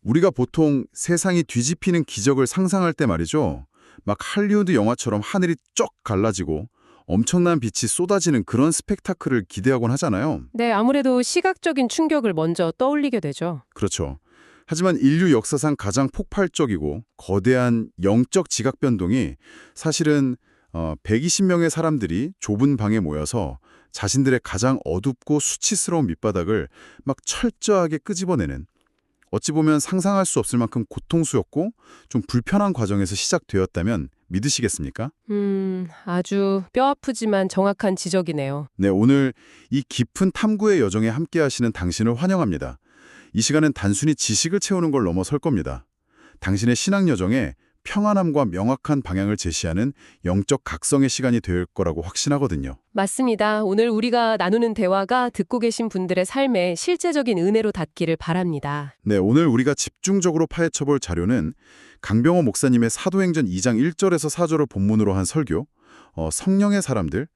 우리가 보통 세상이 뒤집히는 기적을 상상할 때 말이죠. 막 할리우드 영화처럼 하늘이 쩍 갈라지고 엄청난 빛이 쏟아지는 그런 스펙타클을 기대하곤 하잖아요. 네, 아무래도 시각적인 충격을 먼저 떠올리게 되죠. 그렇죠. 하지만 인류 역사상 가장 폭발적이고 거대한 영적 지각 변동이 사실은 120명의 사람들이 좁은 방에 모여서 자신들의 가장 어둡고 수치스러운 밑바닥을 막 철저하게 끄집어내는, 어찌 보면 상상할 수 없을 만큼 고통스럽고 좀 불편한 과정에서 시작되었다면 믿으시겠습니까? 아주 뼈아프지만 정확한 지적이네요. 네, 오늘 이 깊은 탐구의 여정에 함께 하시는 당신을 환영합니다. 이 시간은 단순히 지식을 채우는 걸 넘어설 겁니다. 당신의 신앙 여정에 평안함과 명확한 방향을 제시하는 영적 각성의 시간이 될 거라고 확신하거든요. 맞습니다. 오늘 우리가 나누는 대화가 듣고 계신 분들의 삶에 실제적인 은혜로 닿기를 바랍니다. 네, 오늘 우리가 집중적으로 파헤쳐볼 자료는 강병호 목사님의 사도행전 2장 1절에서 4절을 본문으로 한 설교, 성령의 사람들,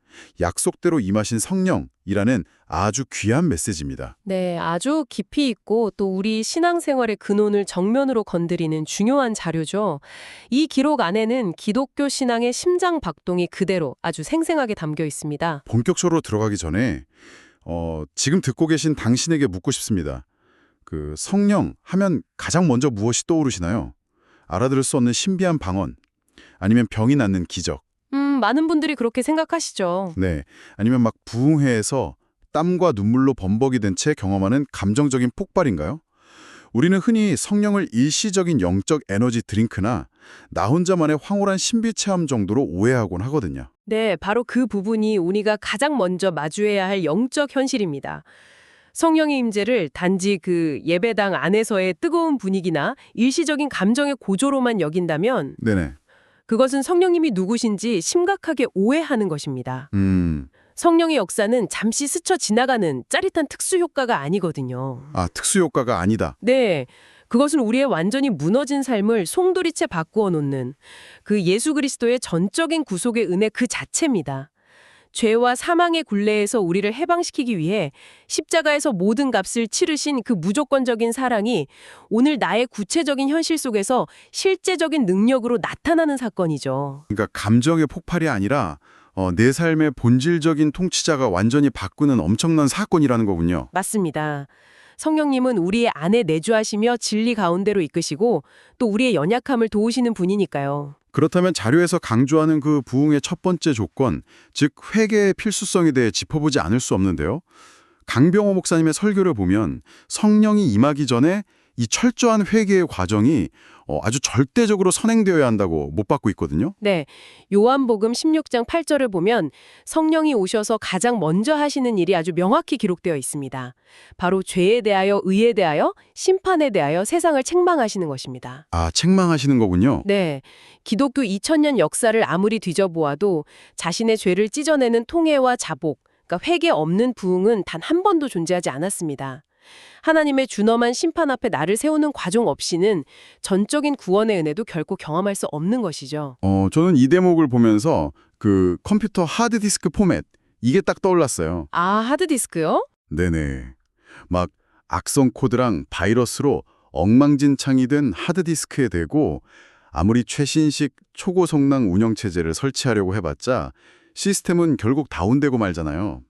약속대로 임하신 성령이라는 아주 귀한 메시지입니다. 네, 아주 깊이 있고 또 우리 신앙생활의 근원을 정면으로 건드리는 중요한 자료죠. 이 기록 안에는 기독교 신앙의 심장 박동이 그대로 아주 생생하게 담겨 있습니다. 본격적으로 들어가기 전에 지금 듣고 계신 당신에게 묻고 싶습니다. 그 성령 하면 가장 먼저 무엇이 떠오르시나요? 알아들을 수 없는 신비한 방언, 아니면 병이 낫는 기적, 많은 분들이 그렇게 생각하시죠. 네, 아니면 막 부흥회에서 땀과 눈물로 범벅이 된 채 경험하는 감정적인 폭발인가요? 우리는 흔히 성령을 일시적인 영적 에너지 드링크나 나 혼자만의 황홀한 신비 체험 정도로 오해하곤 하거든요. 네, 바로 그 부분이 우리가 가장 먼저 마주해야 할 영적 현실입니다. 성령의 임재를 단지 그 예배당 안에서의 뜨거운 분위기나 일시적인 감정의 고조로만 여긴다면 네네. 그것은 성령님이 누구신지 심각하게 오해하는 것입니다. 성령의 역사는 잠시 스쳐 지나가는 짜릿한 특수 효과가 아니거든요. 아, 특수효과가 아니다. 네, 그것은 우리의 완전히 무너진 삶을 송두리째 바꾸어 놓는 그 예수 그리스도의 전적인 구속의 은혜 그 자체입니다. 죄와 사망의 굴레에서 우리를 해방시키기 위해 십자가에서 모든 값을 치르신 그 무조건적인 사랑이 오늘 나의 구체적인 현실 속에서 실제적인 능력으로 나타나는 사건이죠. 그러니까 감정의 폭발이 아니라 내 삶의 본질적인 통치자가 완전히 바꾸는 엄청난 사건이라는 거군요. 맞습니다. 성령님은 우리의 안에 내주하시며 진리 가운데로 이끄시고 또 우리의 연약함을 도우시는 분이니까요. 그렇다면 자료에서 강조하는 그 부흥의 첫 번째 조건, 즉 회개의 필수성에 대해 짚어보지 않을 수 없는데요. 강병호 목사님의 설교를 보면 성령이 임하기 전에 이 철저한 회개의 과정이 아주 절대적으로 선행되어야 한다고 못 받고 있거든요. 네, 요한복음 16장 8절을 보면 성령이 오셔서 가장 먼저 하시는 일이 아주 명확히 기록되어 있습니다. 바로 죄에 대하여, 의에 대하여, 심판에 대하여 세상을 책망하시는 것입니다. 아, 책망하시는 거군요. 네, 기독교 2000년 역사를 아무리 뒤져보아도 자신의 죄를 찢어내는 통회와 자복, 그러니까 회개 없는 부흥은 단 한 번도 존재하지 않았습니다. 하나님의 준엄한 심판 앞에 나를 세우는 과정 없이는 전적인 구원의 은혜도 결코 경험할 수 없는 것이죠. 저는 이 대목을 보면서 그 컴퓨터 하드디스크 포맷, 이게 딱 떠올랐어요. 아, 하드디스크요? 네네. 막 악성 코드랑 바이러스로 엉망진창이 된 하드디스크에 대고 아무리 최신식 초고성능 운영체제를 설치하려고 해봤자 시스템은 결국 다운되고 말잖아요.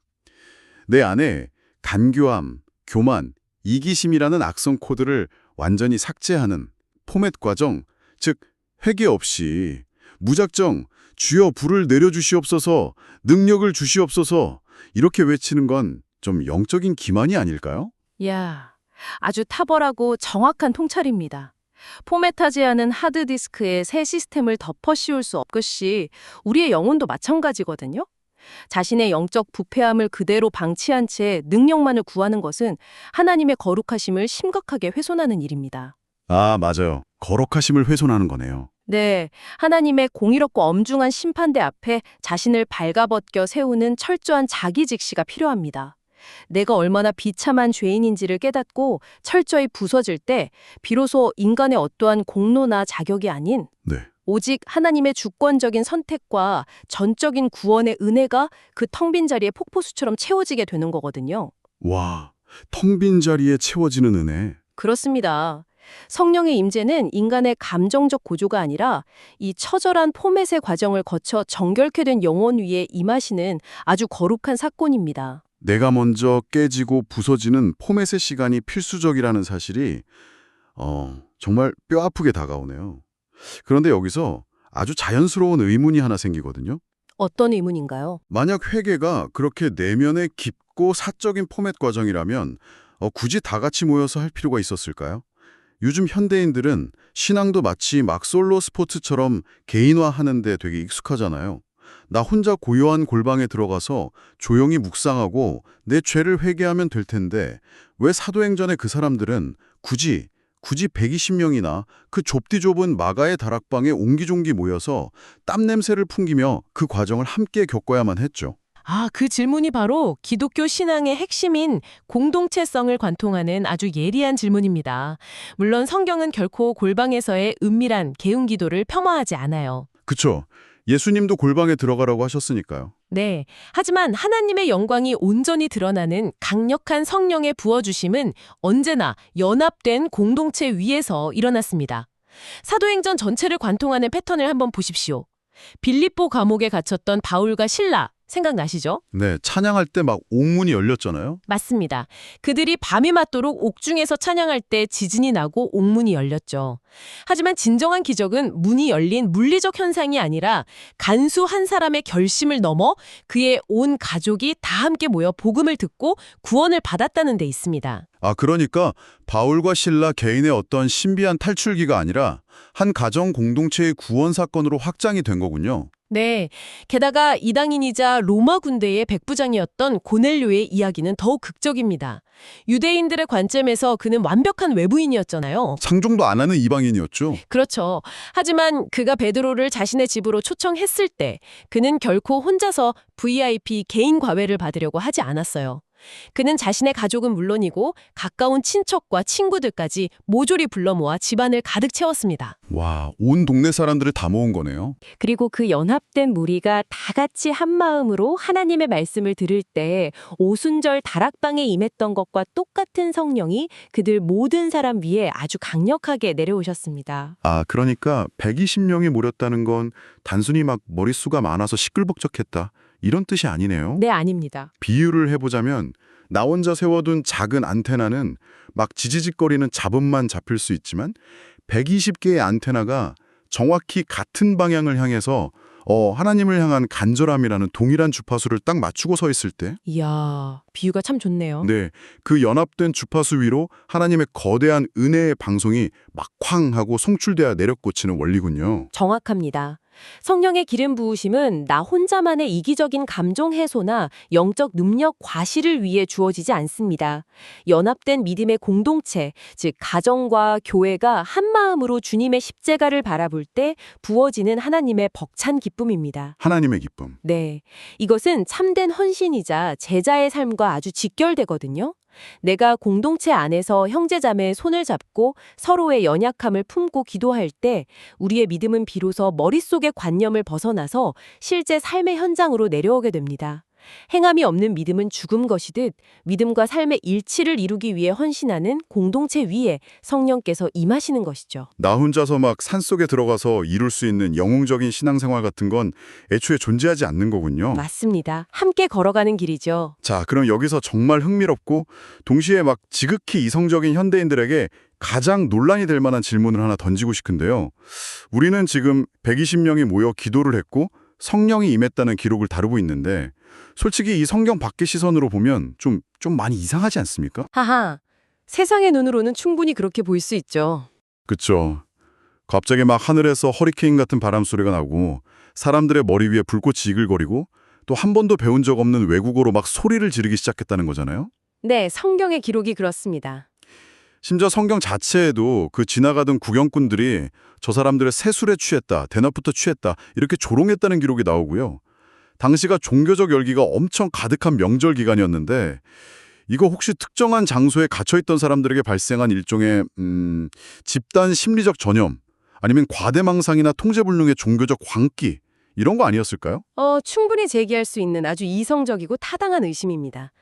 내 안에 간교함, 교만, 이기심이라는 악성 코드를 완전히 삭제하는 포맷 과정, 즉 회개 없이 무작정 주여 불을 내려주시옵소서, 능력을 주시옵소서 이렇게 외치는 건 좀 영적인 기만이 아닐까요? 이야, 아주 탁월하고 정확한 통찰입니다. 포맷하지 않은 하드디스크에 새 시스템을 덮어 씌울 수 없듯이 우리의 영혼도 마찬가지거든요. 자신의 영적 부패함을 그대로 방치한 채 능력만을 구하는 것은 하나님의 거룩하심을 심각하게 훼손하는 일입니다. 아, 맞아요. 거룩하심을 훼손하는 거네요. 네, 하나님의 공의롭고 엄중한 심판대 앞에 자신을 발가벗겨 세우는 철저한 자기직시가 필요합니다. 내가 얼마나 비참한 죄인인지를 깨닫고 철저히 부서질 때 비로소 인간의 어떠한 공로나 자격이 아닌 네. 오직 하나님의 주권적인 선택과 전적인 구원의 은혜가 그 텅 빈 자리에 폭포수처럼 채워지게 되는 거거든요. 와, 텅 빈 자리에 채워지는 은혜. 그렇습니다. 성령의 임재는 인간의 감정적 고조가 아니라 이 처절한 포맷의 과정을 거쳐 정결케 된 영혼 위에 임하시는 아주 거룩한 사건입니다. 내가 먼저 깨지고 부서지는 포맷의 시간이 필수적이라는 사실이 정말 뼈아프게 다가오네요. 그런데 여기서 아주 자연스러운 의문이 하나 생기거든요. 어떤 의문인가요? 만약 회개가 그렇게 내면의 깊고 사적인 포맷 과정이라면 굳이 다 같이 모여서 할 필요가 있었을까요? 요즘 현대인들은 신앙도 마치 막 솔로 스포츠처럼 개인화하는 데 되게 익숙하잖아요. 나 혼자 고요한 골방에 들어가서 조용히 묵상하고 내 죄를 회개하면 될 텐데 왜 사도행전의 그 사람들은 굳이 120명이나 그 좁디 좁은 마가의 다락방에 옹기종기 모여서 땀 냄새를 풍기며 그 과정을 함께 겪어야만 했죠. 그 질문이 바로 기독교 신앙의 핵심인 공동체성을 관통하는 아주 예리한 질문입니다. 물론 성경은 결코 골방에서의 은밀한 개운 기도를 폄하하지 않아요. 그쵸. 예수님도 골방에 들어가라고 하셨으니까요. 네. 하지만 하나님의 영광이 온전히 드러나는 강력한 성령의 부어주심은 언제나 연합된 공동체 위에서 일어났습니다. 사도행전 전체를 관통하는 패턴을 한번 보십시오. 빌립보 감옥에 갇혔던 바울과 실라, 생각나시죠? 네, 찬양할 때 막 옥문이 열렸잖아요. 맞습니다. 그들이 밤이 맞도록 옥중에서 찬양할 때 지진이 나고 옥문이 열렸죠. 하지만 진정한 기적은 문이 열린 물리적 현상이 아니라 간수 한 사람의 결심을 넘어 그의 온 가족이 다 함께 모여 복음을 듣고 구원을 받았다는 데 있습니다. 그러니까 바울과 실라 개인의 어떤 신비한 탈출기가 아니라 한 가정 공동체의 구원 사건으로 확장이 된 거군요. 네. 게다가 이방인이자 로마 군대의 백부장이었던 고넬료의 이야기는 더욱 극적입니다. 유대인들의 관점에서 그는 완벽한 외부인이었잖아요. 상종도 안 하는 이방인이었죠. 그렇죠. 하지만 그가 베드로를 자신의 집으로 초청했을 때 그는 결코 혼자서 VIP 개인 과외를 받으려고 하지 않았어요. 그는 자신의 가족은 물론이고 가까운 친척과 친구들까지 모조리 불러 모아 집안을 가득 채웠습니다. 와, 온 동네 사람들을 다 모은 거네요. 그리고 그 연합된 무리가 다 같이 한 마음으로 하나님의 말씀을 들을 때 오순절 다락방에 임했던 것과 똑같은 성령이 그들 모든 사람 위에 아주 강력하게 내려오셨습니다. 그러니까 120명이 모였다는 건 단순히 막 머릿수가 많아서 시끌벅적했다. 이런 뜻이 아니네요. 네, 아닙니다. 비유를 해보자면 나 혼자 세워둔 작은 안테나는 막 지지직거리는 잡음만 잡힐 수 있지만 120개의 안테나가 정확히 같은 방향을 향해서 하나님을 향한 간절함이라는 동일한 주파수를 딱 맞추고 서 있을 때 이야, 비유가 참 좋네요. 네, 그 연합된 주파수 위로 하나님의 거대한 은혜의 방송이 막 쾅 하고 송출되어 내려꽂히는 원리군요. 정확합니다. 성령의 기름 부으심은 나 혼자만의 이기적인 감정 해소나 영적 능력 과시를 위해 주어지지 않습니다. 연합된 믿음의 공동체, 즉 가정과 교회가 한 마음으로 주님의 십자가를 바라볼 때 부어지는 하나님의 벅찬 기쁨입니다. 하나님의 기쁨. 네, 이것은 참된 헌신이자 제자의 삶과 아주 직결되거든요. 내가 공동체 안에서 형제자매의 손을 잡고 서로의 연약함을 품고 기도할 때 우리의 믿음은 비로소 머릿속의 관념을 벗어나서 실제 삶의 현장으로 내려오게 됩니다. 행함이 없는 믿음은 죽은 것이듯 믿음과 삶의 일치를 이루기 위해 헌신하는 공동체 위에 성령께서 임하시는 것이죠. 나 혼자서 막 산속에 들어가서 이룰 수 있는 영웅적인 신앙생활 같은 건 애초에 존재하지 않는 거군요. 맞습니다. 함께 걸어가는 길이죠. 자, 그럼 여기서 정말 흥미롭고 동시에 막 지극히 이성적인 현대인들에게 가장 논란이 될 만한 질문을 하나 던지고 싶은데요. 우리는 지금 120명이 모여 기도를 했고 성령이 임했다는 기록을 다루고 있는데 솔직히 이 성경 밖의 시선으로 보면 좀 많이 이상하지 않습니까? 하하, 세상의 눈으로는 충분히 그렇게 보일 수 있죠. 그쵸. 갑자기 막 하늘에서 허리케인 같은 바람 소리가 나고 사람들의 머리 위에 불꽃이 이글거리고 또 한 번도 배운 적 없는 외국어로 막 소리를 지르기 시작했다는 거잖아요. 네, 성경의 기록이 그렇습니다. 심지어 성경 자체에도 그 지나가던 구경꾼들이 저 사람들의 세술에 취했다, 대낮부터 취했다 이렇게 조롱했다는 기록이 나오고요. 당시가 종교적 열기가 엄청 가득한 명절 기간이었는데 이거 혹시 특정한 장소에 갇혀있던 사람들에게 발생한 일종의 집단 심리적 전염 아니면 과대망상이나 통제불능의 종교적 광기 이런 거 아니었을까요? 충분히 제기할 수 있는 아주 이성적이고 타당한 의심입니다.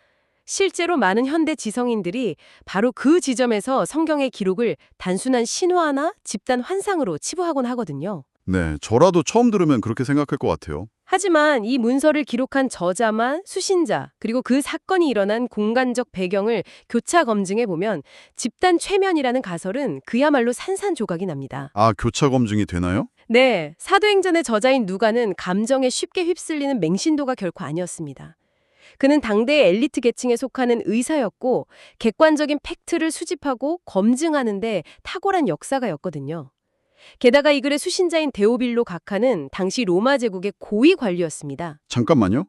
실제로 많은 현대 지성인들이 바로 그 지점에서 성경의 기록을 단순한 신화나 집단 환상으로 치부하곤 하거든요. 네, 저라도 처음 들으면 그렇게 생각할 것 같아요. 하지만 이 문서를 기록한 저자만 수신자, 그리고 그 사건이 일어난 공간적 배경을 교차 검증해 보면 집단 최면이라는 가설은 그야말로 산산조각이 납니다. 아, 교차 검증이 되나요? 네, 사도행전의 저자인 누가는 감정에 쉽게 휩쓸리는 맹신도가 결코 아니었습니다. 그는 당대의 엘리트 계층에 속하는 의사였고 객관적인 팩트를 수집하고 검증하는데 탁월한 역사가였거든요. 게다가 이 글의 수신자인 데오빌로 각하는 당시 로마 제국의 고위 관리였습니다. 잠깐만요.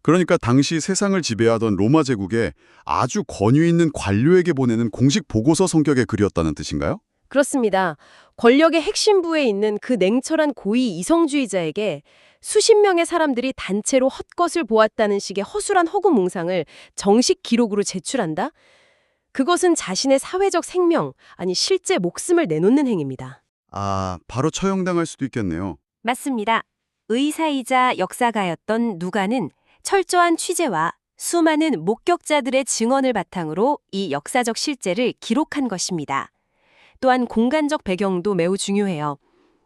그러니까 당시 세상을 지배하던 로마 제국의 아주 권위 있는 관료에게 보내는 공식 보고서 성격의 글이었다는 뜻인가요? 그렇습니다. 권력의 핵심부에 있는 그 냉철한 고위 이성주의자에게 수십 명의 사람들이 단체로 헛것을 보았다는 식의 허술한 허구 몽상을 정식 기록으로 제출한다? 그것은 자신의 사회적 생명, 아니 실제 목숨을 내놓는 행위입니다. 아, 바로 처형당할 수도 있겠네요. 맞습니다. 의사이자 역사가였던 누가는 철저한 취재와 수많은 목격자들의 증언을 바탕으로 이 역사적 실제를 기록한 것입니다. 또한 공간적 배경도 매우 중요해요.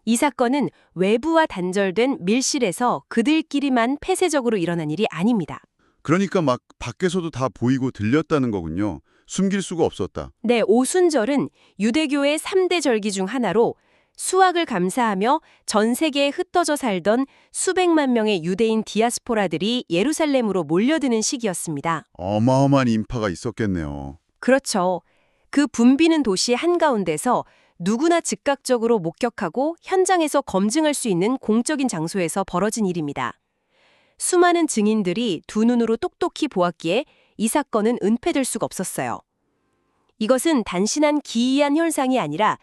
이 사건은 외부와 단절된 밀실에서 그들끼리만 폐쇄적으로 일어난 일이 아닙니다. 그러니까 막 밖에서도 다 보이고 들렸다는 거군요. 숨길 수가 없었다. 네, 오순절은 유대교의 3대 절기 중 하나로 수학을 감사하며 전 세계에 흩어져 살던 수백만 명의 유대인 디아스포라들이 예루살렘으로 몰려드는 시기였습니다. 어마어마한 인파가 있었겠네요. 그렇죠. 그 붐비는 도시 한가운데서 누구나 즉각적으로 목격하고 현장에서 검증할 수 있는 공적인 장소에서 벌어진 일입니다. 수많은 증인들이 두 눈으로 똑똑히 보았기에 이 사건은 은폐될 수가 없었어요. 이것은 단순한 기이한 현상이 아니라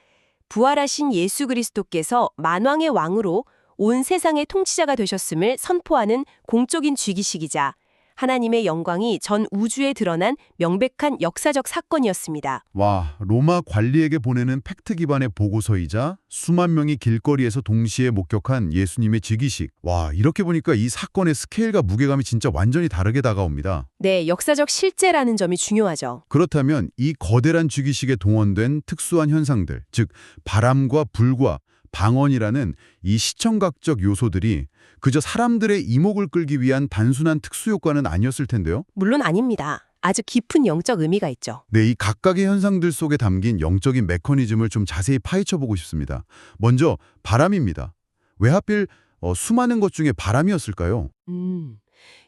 부활하신 예수 그리스도께서 만왕의 왕으로 온 세상의 통치자가 되셨음을 선포하는 공적인 즉위식이자 하나님의 영광이 전 우주에 드러난 명백한 역사적 사건이었습니다. 와, 로마 관리에게 보내는 팩트 기반의 보고서이자 수만 명이 길거리에서 동시에 목격한 예수님의 즉위식. 와, 이렇게 보니까 이 사건의 스케일과 무게감이 진짜 완전히 다르게 다가옵니다. 네, 역사적 실제라는 점이 중요하죠. 그렇다면 이 거대한 즉위식에 동원된 특수한 현상들, 즉 바람과 불과 방언이라는 이 시청각적 요소들이 그저 사람들의 이목을 끌기 위한 단순한 특수효과는 아니었을 텐데요. 물론 아닙니다. 아주 깊은 영적 의미가 있죠. 네, 이 각각의 현상들 속에 담긴 영적인 메커니즘을 좀 자세히 파헤쳐보고 싶습니다. 먼저 바람입니다. 왜 하필 수많은 것 중에 바람이었을까요?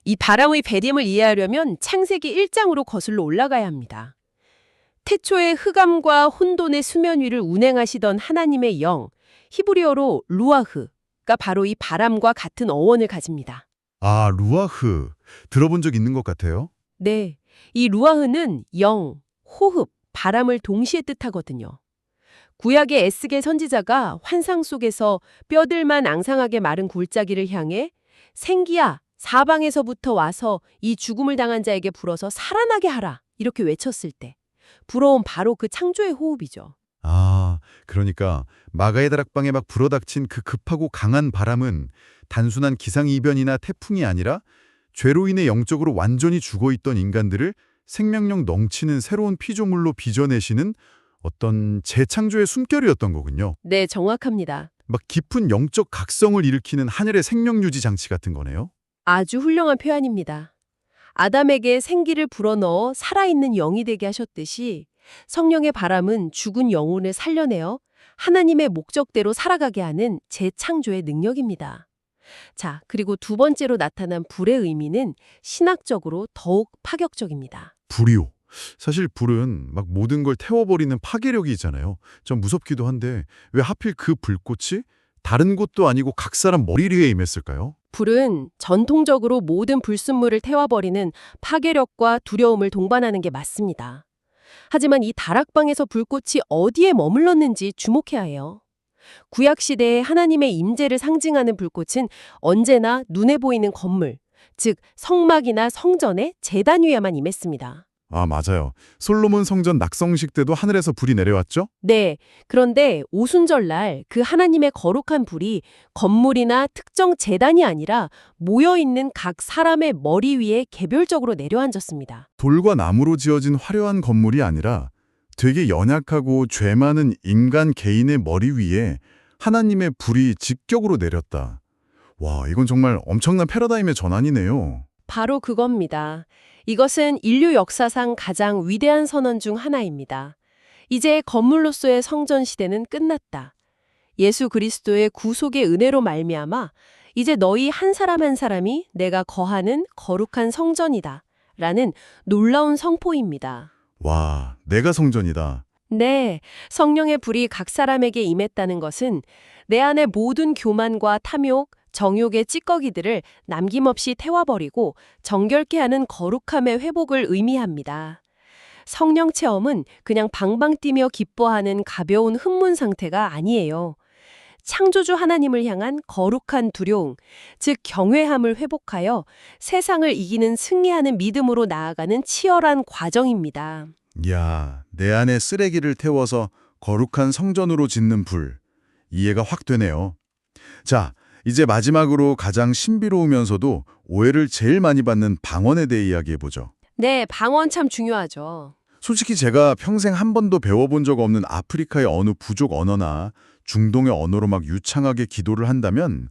이 바람의 배림을 이해하려면 창세기 1장으로 거슬러 올라가야 합니다. 태초에 흑암과 혼돈의 수면 위를 운행하시던 하나님의 영, 히브리어로 루아흐가 바로 이 바람과 같은 어원을 가집니다. 아, 루아흐. 들어본 적 있는 것 같아요. 네, 이 루아흐는 영, 호흡, 바람을 동시에 뜻하거든요. 구약의 에스겔 선지자가 환상 속에서 뼈들만 앙상하게 마른 골짜기를 향해 생기야, 사방에서부터 와서 이 죽음을 당한 자에게 불어서 살아나게 하라 이렇게 외쳤을 때 불어온 바로 그 창조의 호흡이죠. 아, 그러니까 마가의 다락방에 막 불어닥친 그 급하고 강한 바람은 단순한 기상이변이나 태풍이 아니라 죄로 인해 영적으로 완전히 죽어있던 인간들을 생명력 넘치는 새로운 피조물로 빚어내시는 어떤 재창조의 숨결이었던 거군요. 네, 정확합니다. 막 깊은 영적 각성을 일으키는 하늘의 생명유지 장치 같은 거네요. 아주 훌륭한 표현입니다. 아담에게 생기를 불어넣어 살아있는 영이 되게 하셨듯이 성령의 바람은 죽은 영혼을 살려내어 하나님의 목적대로 살아가게 하는 재창조의 능력입니다. 자, 그리고 두 번째로 나타난 불의 의미는 신학적으로 더욱 파격적입니다. 불이요. 사실 불은 막 모든 걸 태워버리는 파괴력이 있잖아요. 좀 무섭기도 한데 왜 하필 그 불꽃이 다른 곳도 아니고 각 사람 머리 위에 임했을까요? 불은 전통적으로 모든 불순물을 태워버리는 파괴력과 두려움을 동반하는 게 맞습니다. 하지만 이 다락방에서 불꽃이 어디에 머물렀는지 주목해야 해요. 구약시대의 하나님의 임재를 상징하는 불꽃은 언제나 눈에 보이는 건물, 즉 성막이나 성전의 제단 위에만 임했습니다. 아, 맞아요. 솔로몬 성전 낙성식 때도 하늘에서 불이 내려왔죠? 네. 그런데 오순절날 그 하나님의 거룩한 불이 건물이나 특정 재단이 아니라 모여있는 각 사람의 머리 위에 개별적으로 내려앉았습니다. 돌과 나무로 지어진 화려한 건물이 아니라 되게 연약하고 죄 많은 인간 개인의 머리 위에 하나님의 불이 직격으로 내렸다. 와, 이건 정말 엄청난 패러다임의 전환이네요. 바로 그겁니다. 이것은 인류 역사상 가장 위대한 선언 중 하나입니다. 이제 건물로서의 성전 시대는 끝났다. 예수 그리스도의 구속의 은혜로 말미암아 이제 너희 한 사람 한 사람이 내가 거하는 거룩한 성전이다. 라는 놀라운 선포입니다. 와, 내가 성전이다. 네, 성령의 불이 각 사람에게 임했다는 것은 내 안의 모든 교만과 탐욕, 정욕의 찌꺼기들을 남김없이 태워버리고 정결케 하는 거룩함의 회복을 의미합니다. 성령 체험은 그냥 방방 뛰며 기뻐하는 가벼운 흥분 상태가 아니에요. 창조주 하나님을 향한 거룩한 두려움, 즉 경외함을 회복하여 세상을 이기는 승리하는 믿음으로 나아가는 치열한 과정입니다. 이야, 내 안에 쓰레기를 태워서 거룩한 성전으로 짓는 불. 이해가 확 되네요. 자, 이제 마지막으로 가장 신비로우면서도 오해를 제일 많이 받는 방언에 대해 이야기해보죠. 네, 방언 참 중요하죠. 솔직히 제가 평생 한 번도 배워본 적 없는 아프리카의 어느 부족 언어나 중동의 언어로 막 유창하게 기도를 한다면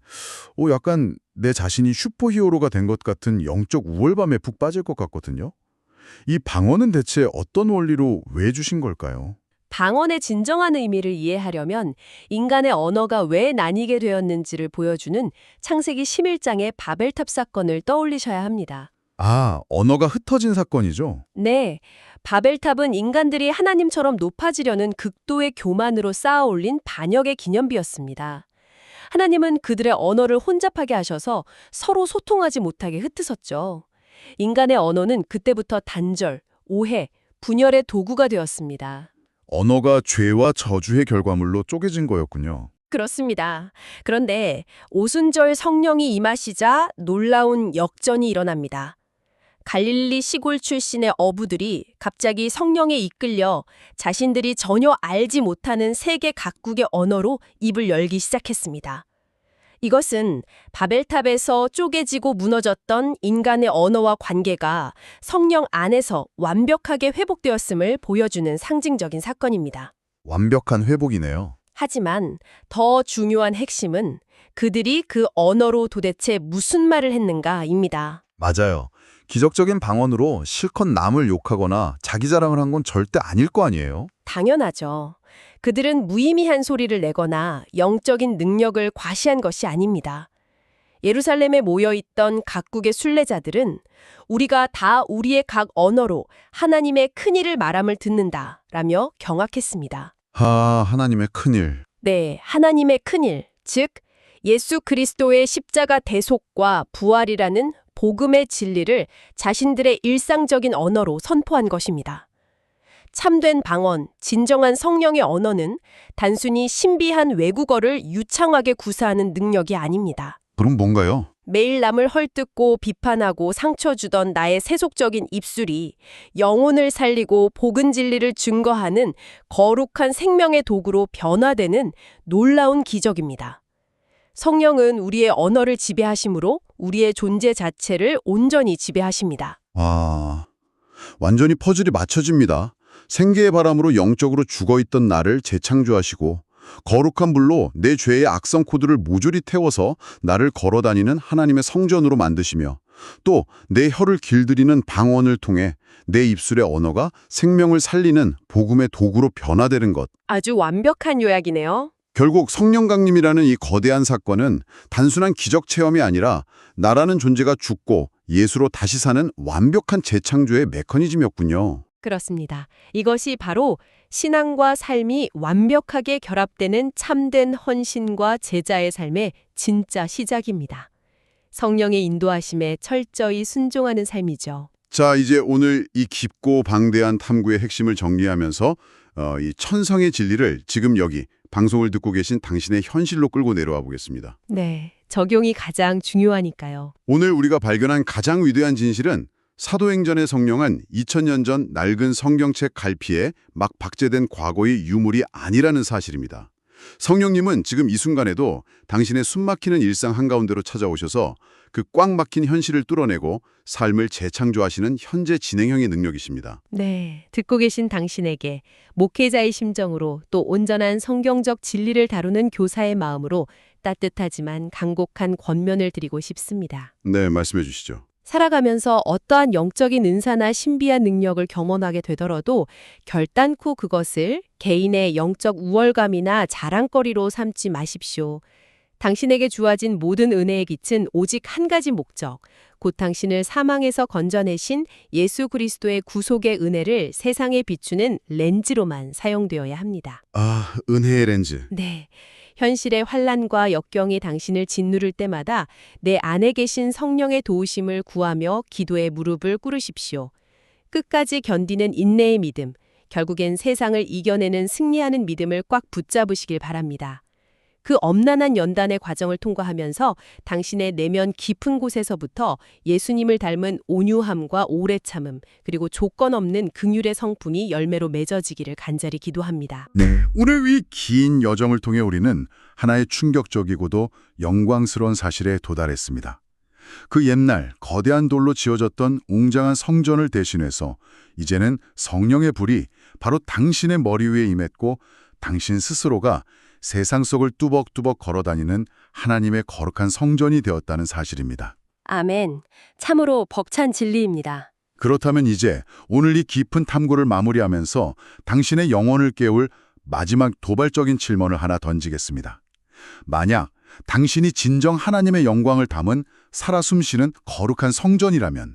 약간 내 자신이 슈퍼히어로가 된 것 같은 영적 우월감에 푹 빠질 것 같거든요. 이 방언은 대체 어떤 원리로 왜 주신 걸까요? 방언의 진정한 의미를 이해하려면 인간의 언어가 왜 나뉘게 되었는지를 보여주는 창세기 11장의 바벨탑 사건을 떠올리셔야 합니다. 아, 언어가 흩어진 사건이죠? 네, 바벨탑은 인간들이 하나님처럼 높아지려는 극도의 교만으로 쌓아 올린 반역의 기념비였습니다. 하나님은 그들의 언어를 혼잡하게 하셔서 서로 소통하지 못하게 흩으셨죠. 인간의 언어는 그때부터 단절, 오해, 분열의 도구가 되었습니다. 언어가 죄와 저주의 결과물로 쪼개진 거였군요. 그렇습니다. 그런데 오순절 성령이 임하시자 놀라운 역전이 일어납니다. 갈릴리 시골 출신의 어부들이 갑자기 성령에 이끌려 자신들이 전혀 알지 못하는 세계 각국의 언어로 입을 열기 시작했습니다. 이것은 바벨탑에서 쪼개지고 무너졌던 인간의 언어와 관계가 성령 안에서 완벽하게 회복되었음을 보여주는 상징적인 사건입니다. 완벽한 회복이네요. 하지만 더 중요한 핵심은 그들이 그 언어로 도대체 무슨 말을 했는가입니다. 맞아요. 기적적인 방언으로 실컷 남을 욕하거나 자기 자랑을 한 건 절대 아닐 거 아니에요? 당연하죠. 그들은 무의미한 소리를 내거나 영적인 능력을 과시한 것이 아닙니다. 예루살렘에 모여있던 각국의 순례자들은 우리가 다 우리의 각 언어로 하나님의 큰일을 말함을 듣는다라며 경악했습니다. 하나님의 큰일. 네, 하나님의 큰일, 즉 예수 그리스도의 십자가 대속과 부활이라는 복음의 진리를 자신들의 일상적인 언어로 선포한 것입니다. 참된 방언, 진정한 성령의 언어는 단순히 신비한 외국어를 유창하게 구사하는 능력이 아닙니다. 그럼 뭔가요? 매일 남을 헐뜯고 비판하고 상처 주던 나의 세속적인 입술이 영혼을 살리고 복음 진리를 증거하는 거룩한 생명의 도구로 변화되는 놀라운 기적입니다. 성령은 우리의 언어를 지배하심으로 우리의 존재 자체를 온전히 지배하십니다. 완전히 퍼즐이 맞춰집니다. 생계의 바람으로 영적으로 죽어있던 나를 재창조하시고 거룩한 불로 내 죄의 악성 코드를 모조리 태워서 나를 걸어다니는 하나님의 성전으로 만드시며 또 내 혀를 길들이는 방언을 통해 내 입술의 언어가 생명을 살리는 복음의 도구로 변화되는 것. 아주 완벽한 요약이네요. 결국 성령 강림이라는 이 거대한 사건은 단순한 기적 체험이 아니라 나라는 존재가 죽고 예수로 다시 사는 완벽한 재창조의 메커니즘이었군요. 그렇습니다. 이것이 바로 신앙과 삶이 완벽하게 결합되는 참된 헌신과 제자의 삶의 진짜 시작입니다. 성령의 인도하심에 철저히 순종하는 삶이죠. 자, 이제 오늘 이 깊고 방대한 탐구의 핵심을 정리하면서 이 천성의 진리를 지금 여기 방송을 듣고 계신 당신의 현실로 끌고 내려와 보겠습니다. 네, 적용이 가장 중요하니까요. 오늘 우리가 발견한 가장 위대한 진실은 사도행전의 성령은 2000년 전 낡은 성경책 갈피에 막 박제된 과거의 유물이 아니라는 사실입니다. 성령님은 지금 이 순간에도 당신의 숨막히는 일상 한가운데로 찾아오셔서 그 꽉 막힌 현실을 뚫어내고 삶을 재창조하시는 현재 진행형의 능력이십니다. 네, 듣고 계신 당신에게 목회자의 심정으로 또 온전한 성경적 진리를 다루는 교사의 마음으로 따뜻하지만 간곡한 권면을 드리고 싶습니다. 네, 말씀해 주시죠. 살아가면서 어떠한 영적인 은사나 신비한 능력을 경험하게 되더라도 결단코 그것을 개인의 영적 우월감이나 자랑거리로 삼지 마십시오. 당신에게 주어진 모든 은혜의 빛은 오직 한 가지 목적, 곧 당신을 사망에서 건져내신 예수 그리스도의 구속의 은혜를 세상에 비추는 렌즈로만 사용되어야 합니다. 아, 은혜의 렌즈. 네. 현실의 환란과 역경이 당신을 짓누를 때마다 내 안에 계신 성령의 도우심을 구하며 기도의 무릎을 꿇으십시오. 끝까지 견디는 인내의 믿음, 결국엔 세상을 이겨내는 승리하는 믿음을 꽉 붙잡으시길 바랍니다. 그 엄난한 연단의 과정을 통과하면서 당신의 내면 깊은 곳에서부터 예수님을 닮은 온유함과 오래 참음, 그리고 조건 없는 긍휼의 성품이 열매로 맺어지기를 간절히 기도합니다. 네, 오늘 이 긴 여정을 통해 우리는 하나의 충격적이고도 영광스러운 사실에 도달했습니다. 그 옛날 거대한 돌로 지어졌던 웅장한 성전을 대신해서 이제는 성령의 불이 바로 당신의 머리 위에 임했고 당신 스스로가 세상 속을 뚜벅뚜벅 걸어다니는 하나님의 거룩한 성전이 되었다는 사실입니다. 아멘. 참으로 벅찬 진리입니다. 그렇다면 이제 오늘 이 깊은 탐구를 마무리하면서 당신의 영혼을 깨울 마지막 도발적인 질문을 하나 던지겠습니다. 만약 당신이 진정 하나님의 영광을 담은 살아 숨쉬는 거룩한 성전이라면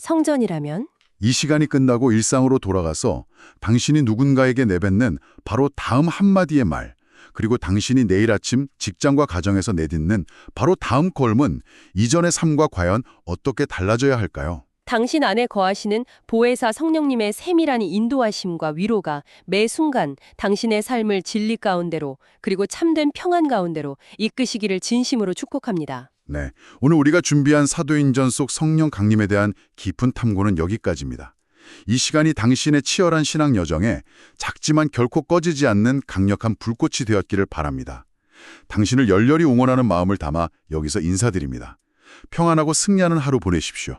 이 시간이 끝나고 일상으로 돌아가서 당신이 누군가에게 내뱉는 바로 다음 한마디의 말, 그리고 당신이 내일 아침 직장과 가정에서 내딛는 바로 다음 걸음은 이전의 삶과 과연 어떻게 달라져야 할까요? 당신 안에 거하시는 보혜사 성령님의 세밀한 인도하심과 위로가 매 순간 당신의 삶을 진리 가운데로 그리고 참된 평안 가운데로 이끄시기를 진심으로 축복합니다. 네, 오늘 우리가 준비한 사도행전 속 성령 강림에 대한 깊은 탐구는 여기까지입니다. 이 시간이 당신의 치열한 신앙 여정에 작지만 결코 꺼지지 않는 강력한 불꽃이 되었기를 바랍니다. 당신을 열렬히 응원하는 마음을 담아 여기서 인사드립니다. 평안하고 승리하는 하루 보내십시오.